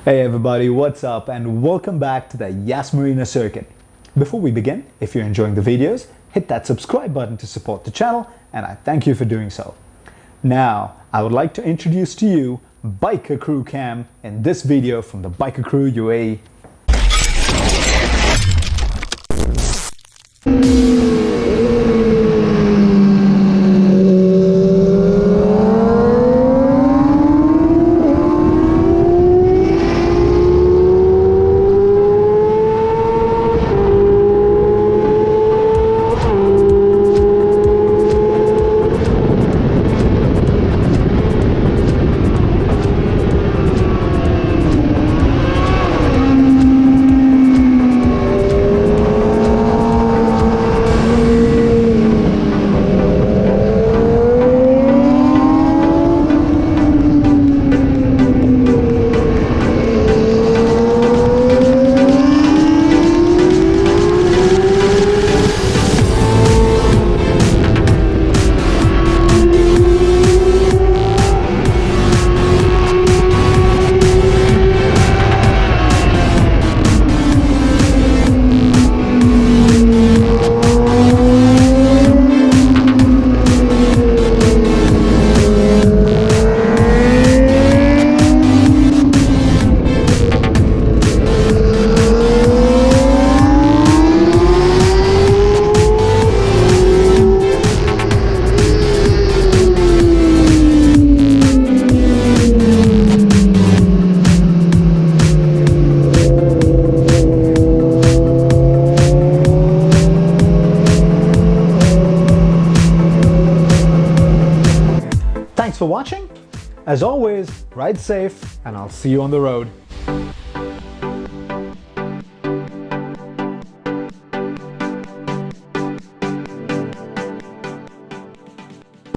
Hey everybody, what's up and welcome back to the Yas Marina circuit. Before we begin, if you're enjoying the videos, hit that subscribe button to support the channel and I thank you for doing so. Now, I would like to introduce to you Biker Crew Cam in this video from the Biker Crew UAE. Thanks for watching. As always, ride safe and I'll see you on the road.